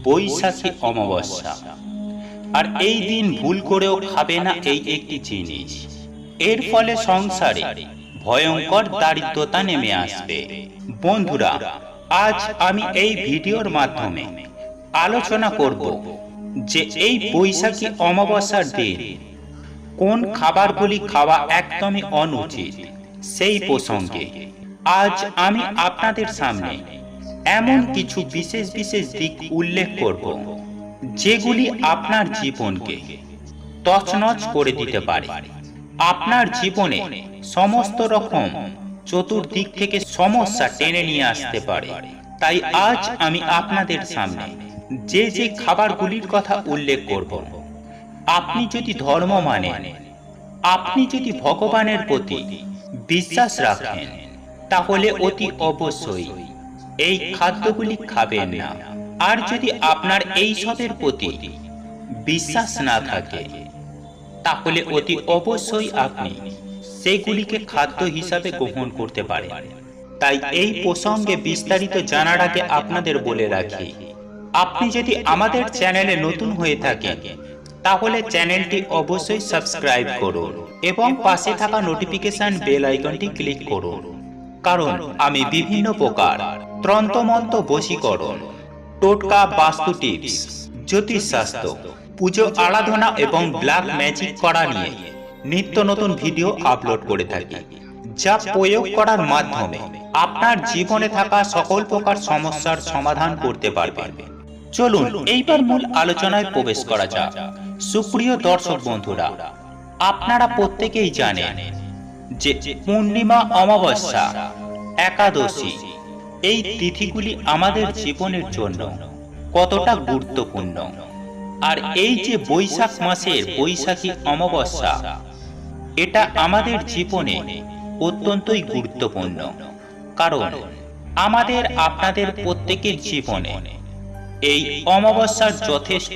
বৈশাখী অমাবস্যা। আর এই দিন ভুল করেও খাবে না এই একটি জিনিস। এর ফলে সংসারে ভয়ঙ্কর দারিদ্রতা নেমে আসবে। বন্ধুরা, আজ আমি এই ভিডিওর মাধ্যমে আলোচনা করব যে এই বৈশাখী অমাবস্যার দিন কোন খাবারগুলি খাওয়া একদমই অনুচিত সেই প্রসঙ্গে আজ আমি আপনাদের সামনে এমন কিছু বিশেষ বিশেষ দিক উল্লেখ করব যেগুলি আপনার জীবনকে তছনছ করে দিতে পারে। আপনার জীবনে সমস্ত রকম চতুর্দিক থেকে সমস্যা টেনে নিয়ে আসতে পারে। তাই আজ আমি আপনাদের সামনে যে যে খাবারগুলির কথা উল্লেখ করব, আপনি যদি ধর্ম মানেন, আপনি যদি ভগবানের প্রতি বিশ্বাস রাখেন, তাহলে অতি অবশ্যই এই খাদ্যগুলি খাবেন না। আর যদি আপনার এই সবের প্রতি বিশ্বাস না থাকে, তাহলে অতি অবশ্যই আপনি সেগুলিকে খাদ্য হিসাবে গ্রহণ করতে পারেন। তাই এই প্রসঙ্গে বিস্তারিত জানার আগে আপনাদের বলে রাখি, আপনি যদি আমাদের চ্যানেলে নতুন হয়ে থাকেন, তাহলে চ্যানেলটি অবশ্যই সাবস্ক্রাইব করুন এবং পাশে থাকা নোটিফিকেশন বেল আইকনটি ক্লিক করুন। কারণ আমি বিভিন্ন প্রকার তন্ত্রমন্ত্র, বশীকরণ, টোটকা, বাস্তু টিপস, জ্যোতিষশাস্ত্র, পুজো আরাধনা এবং ব্ল্যাক ম্যাজিক করা নিয়ে নিত্য নতুন ভিডিও আপলোড করে থাকি, যা প্রয়োগ করার মাধ্যমে আপনার জীবনে থাকা সকল প্রকার সমস্যার সমাধান করতে পারবেন। চলুন এইবার মূল আলোচনায় প্রবেশ করা যাক। সুপ্রিয় দর্শক বন্ধুরা, আপনারা প্রত্যেকেই জানেন যে পূর্ণিমা, অমাবস্যা, একাদশী এই তিথিগুলি আমাদের জীবনের জন্য কতটা গুরুত্বপূর্ণ। আর এই যে বৈশাখ মাসের বৈশাখী অমাবস্যা, এটা আমাদের জীবনে অত্যন্তই গুরুত্বপূর্ণ। কারণ আমাদের আপনাদের প্রত্যেকের জীবনে এই অমাবস্যার যথেষ্ট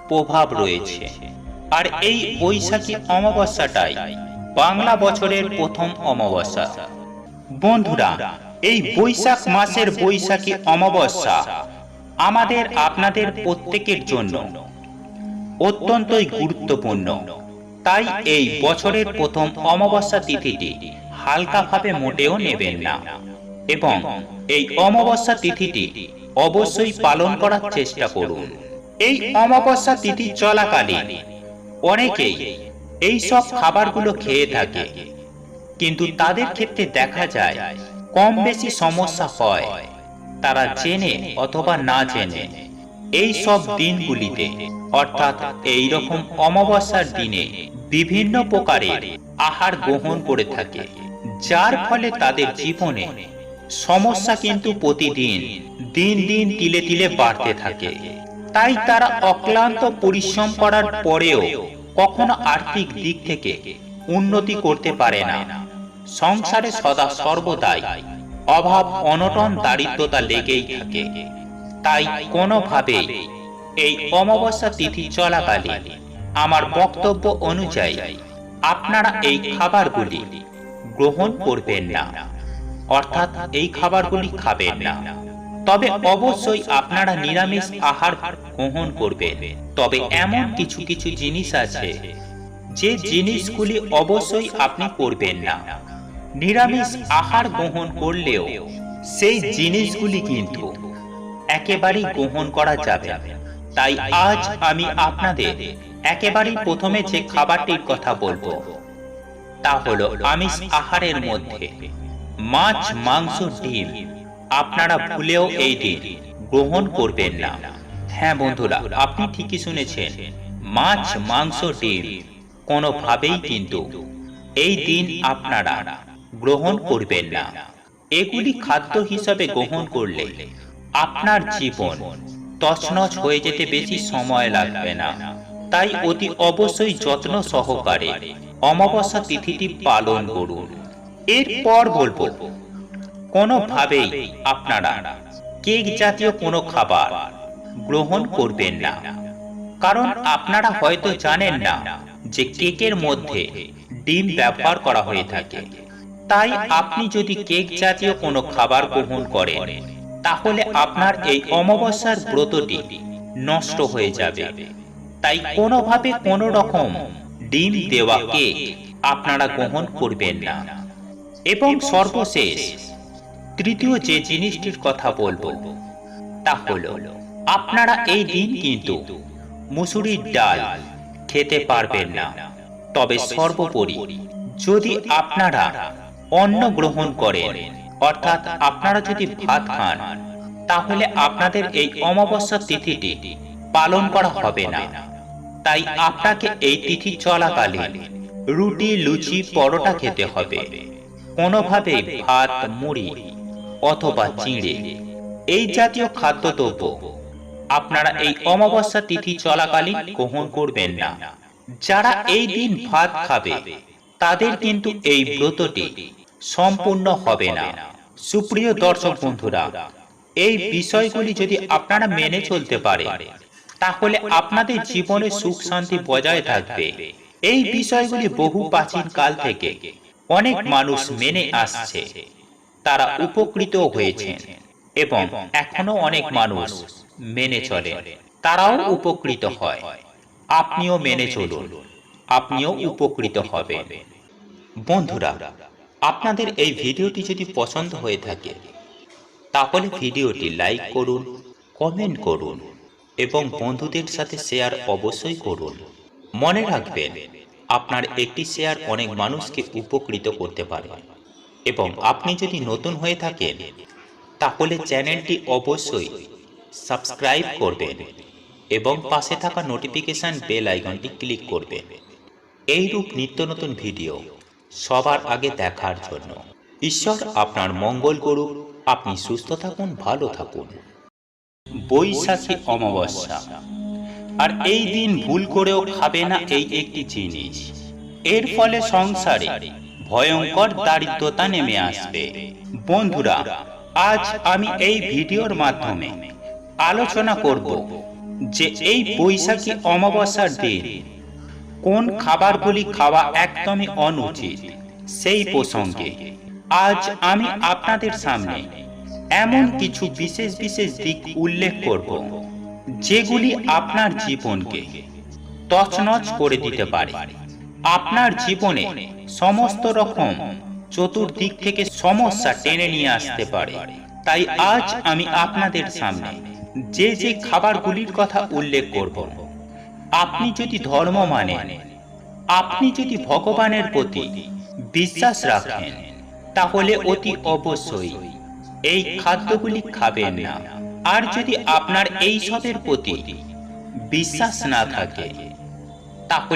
প্রভাব রয়েছে। আর এই বৈশাখী অমাবস্যাটাই বাংলা বছরের প্রথম অমাবস্যা। বন্ধুরা, এই বৈশাখ মাসের বৈশাখী অমাবস্যা আমাদের আপনাদের প্রত্যেকের জন্য অত্যন্তই গুরুত্বপূর্ণ। তাই এই বছরের প্রথম অমাবস্যা তিথিটি হালকাভাবে মোটেও নেবেন না এবং এই অমাবস্যা তিথিটি অবশ্যই পালন করার চেষ্টা করুন। এই অমাবস্যা তিথি চলাকালীন অনেকেই এই সব খাবারগুলো খেয়ে থাকে, কিন্তু তাদের ক্ষেত্রে দেখা যায় কম বেশি সমস্যা হয়। তারা জেনে অথবা না জেনে এই সব দিনগুলিতে, অর্থাৎ এই রকম অমাবস্যার দিনে বিভিন্ন প্রকারের আহার গ্রহণ করে থাকে, যার ফলে তাদের জীবনে সমস্যা কিন্তু প্রতিদিন দিন দিন তিলে তিলে বাড়তে থাকে। তাই তারা অক্লান্ত পরিশ্রম করার পরেও কখনো আর্থিক দিক থেকে উন্নতি করতে পারে না। সংসারে সদা সর্বদাই অভাব, অনটন, দারিদ্রতা লেগেই থাকে। তাই কোনোভাবেই এই অমাবস্যা তিথি চলাকালীন আমার বক্তব্য অনুযায়ী আপনারা এই খাবারগুলি গ্রহণ করবেন না, অর্থাৎ এই খাবারগুলি খাবেন না। তবে অবশ্যই আপনারা নিরামিষ আহার গ্রহণ করবেন। তবে এমন কিছু কিছু জিনিস আছে যে জিনিসগুলি অবশ্যই আপনি করবেন না। নিরামিষ আহার গ্রহণ করলেও সেই জিনিসগুলি কিন্তু একেবারেই গ্রহণ করা যাবে না। তাই আজ আমি আপনাদের একেবারেই প্রথমে যে খাবারটির কথা বলবো, তা হলো আমিষ আহারের মধ্যে মাছ, মাংস, ডিম আপনারা ভুলেও এই দিন গ্রহণ করবেন না। হ্যাঁ বন্ধুরা, আপনি ঠিকই শুনেছেন, মাছ, মাংস, ডিম কোনোভাবেই কিন্তু এই দিন আপনারা গ্রহণ করবেন না। এগুলি খাদ্য হিসাবে গ্রহণ করলে আপনার জীবন তছনছ হয়ে যেতে বেশি সময় লাগবে না। তাই অতি অবশ্যই যত্ন সহকারে অমাবস্যা তিথিটি পালন করুন। এরপর বলবো, কোনোভাবেই আপনারা কেক জাতীয় কোনো খাবার গ্রহণ করবেন না। কারণ আপনারা হয়তো জানেন না যে কেকের মধ্যে ডিম ব্যবহার করা হয়ে থাকে। তাই আপনি যদি কেক জাতীয় কোনো খাবার গ্রহণ করেন, তাহলে আপনার এই অমাবস্যার ব্রতটি নষ্ট হয়ে যাবে। তাই কোনোভাবে কোনো রকম ডিম দেওয়া কেক আপনারা গ্রহণ করবেন না। এবং সর্বশেষ তৃতীয় যে জিনিসটির কথা বলবো তা হলো, আপনারা এই দিন কিন্তু মুসুরির ডাল খেতে পারবেন না। তবে সর্বোপরি যদি আপনারা অন্ন গ্রহণ করেন, অর্থাৎ আপনারা যদি ভাত খান, তাহলে আপনাদের এই অমাবস্যা তিথিটি পালন করা হবে না। তাই আপনাকে এই তিথি চলাকালীন রুটি, লুচি, পরোটা খেতে হবে। কোনোভাবে ভাত, মুড়ি অথবা চিঁড়ে এই জাতীয় খাদ্যদ্রব্য আপনারা এই অমাবস্যা তিথি চলাকালীন গ্রহণ করবেন না। যারা এই দিন ভাত খাবে তাদের কিন্তু এই ব্রতটি সম্পূর্ণ হবে না। সুপ্রিয় দর্শক বন্ধুরা, এই বিষয়গুলি যদি আপনারা মেনে চলতে পারে, তাহলে আপনাদের জীবনে সুখ শান্তি বজায় থাকবে। এই বিষয়গুলি বহু প্রাচীন কাল থেকে অনেক মানুষ মেনে আসছে, তারা উপকৃত হয়েছেন এবং এখনো অনেক মানুষ মেনে চলে, তারাও উপকৃত হয়। আপনিও মেনে চলুন, আপনিও উপকৃত হবেন। বন্ধুরা, আপনাদের এই ভিডিওটি যদি পছন্দ হয়ে থাকে, তাহলে ভিডিওটি লাইক করুন, কমেন্ট করুন এবং বন্ধুদের সাথে শেয়ার অবশ্যই করুন। মনে রাখবেন, আপনার একটি শেয়ার অনেক মানুষকে উপকৃত করতে পারে। এবং আপনি যদি নতুন হয়ে থাকেন, তাহলে চ্যানেলটি অবশ্যই সাবস্ক্রাইব করবেন এবং পাশে থাকা নোটিফিকেশন বেল আইকনটি ক্লিক করবেন, এইরূপ নিত্য নতুন ভিডিও সবার আগে দেখার জন্য। ঈশ্বর আপনার মঙ্গল করুক। আপনি সুস্থ থাকুন, ভালো থাকুন। বৈশাখী অমাবস্যা, আর এই দিন ভুল করেও খাবে না এই একটি জিনিস। এর ফলে সংসারে ভয়ঙ্কর দারিদ্রতা নেমে আসবে। বন্ধুরা, আজ আমি এই ভিডিওর মাধ্যমে আলোচনা করব যে এই বৈশাখী অমাবস্যার দিন কোন খাবারগুলি খাওয়া একদমই অনুচিত, সেই প্রসঙ্গে আজ আমি আপনাদের সামনে এমন কিছু বিশেষ বিশেষ দিক উল্লেখ করব, যেগুলি আপনার জীবনকে তছনছ করে দিতে পারে। আপনার জীবনে সমস্ত রকম চতুর্দিক থেকে সমস্যা টেনে নিয়ে আসতে পারে। তাই আজ আমি আপনাদের সামনে যে যে খাবারগুলির কথা উল্লেখ করব, আপনি যদি ধর্ম মানেন, আপনি যদি ভগবানের প্রতি বিশ্বাস রাখেন, তাহলে অতি অবশ্যই এই খাদ্যগুলি খাবেন না। আর যদি আপনার এই সবের প্রতি বিশ্বাস না থাকে, তাহলে